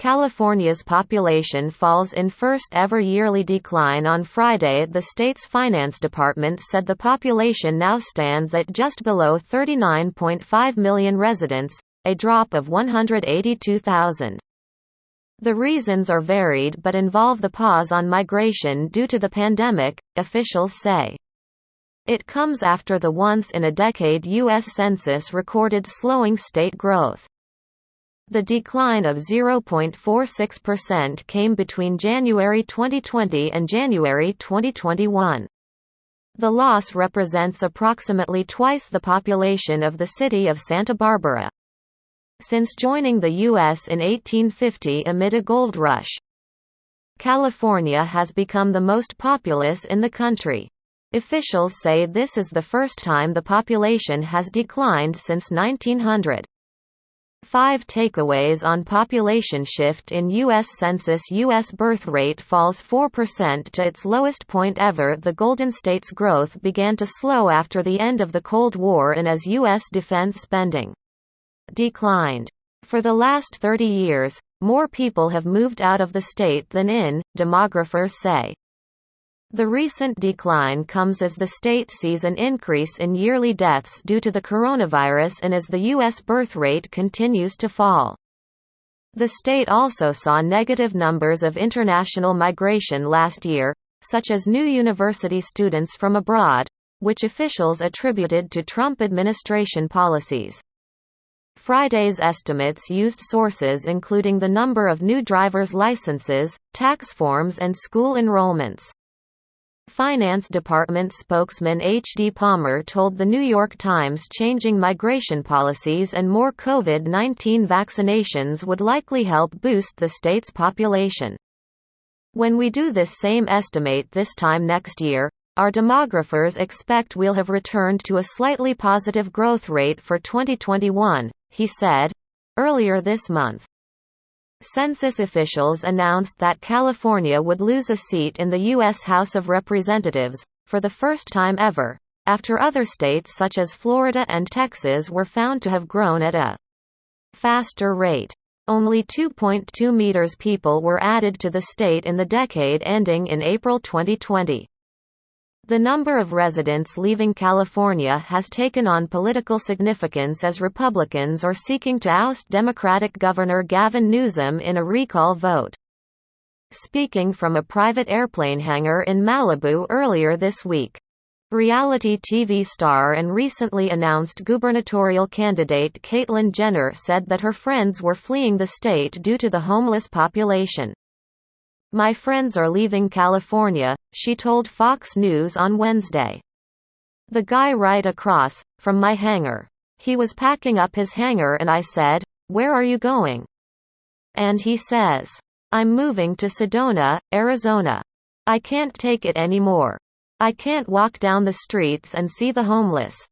California's population falls in first-ever yearly decline on Friday. The state's finance department said the population now stands at just below 39.5 million residents, a drop of 182,000. The reasons are varied but involve the pause on migration due to the pandemic, officials say. It comes after the once-in-a-decade U.S. Census recorded slowing state growth. The decline of 0.46% came between January 2020 and January 2021. The loss represents approximately twice the population of the city of Santa Barbara. Since joining the U.S. in 1850 amid a gold rush, California has become the most populous in the country. Officials say this is the first time the population has declined since 1900. 5 takeaways on population shift in U.S. Census. U.S. birth rate falls 4% to its lowest point ever. The Golden State's growth began to slow after the end of the Cold War and as U.S. defense spending declined. For the last 30 years, more people have moved out of the state than in, demographers say. The recent decline comes as the state sees an increase in yearly deaths due to the coronavirus and as the U.S. birth rate continues to fall. The state also saw negative numbers of international migration last year, such as new university students from abroad, which officials attributed to Trump administration policies. Friday's estimates used sources including the number of new driver's licenses, tax forms and school enrollments. Finance Department spokesman H.D. Palmer told The New York Times changing migration policies and more COVID-19 vaccinations would likely help boost the state's population. When we do this same estimate this time next year, our demographers expect we'll have returned to a slightly positive growth rate for 2021, he said, earlier this month. Census officials announced that California would lose a seat in the U.S. House of Representatives, for the first time ever, after other states such as Florida and Texas were found to have grown at a faster rate. Only 2.2 million people were added to the state in the decade ending in April 2020. The number of residents leaving California has taken on political significance as Republicans are seeking to oust Democratic Governor Gavin Newsom in a recall vote. Speaking from a private airplane hangar in Malibu earlier this week, reality TV star and recently announced gubernatorial candidate Caitlyn Jenner said that her friends were fleeing the state due to the homeless population. "My friends are leaving California," she told Fox News on Wednesday. "The guy right across from my hangar. He was packing up his hangar and I said, 'Where are you going?' And he says, 'I'm moving to Sedona, Arizona. I can't take it anymore. I can't walk down the streets and see the homeless.'"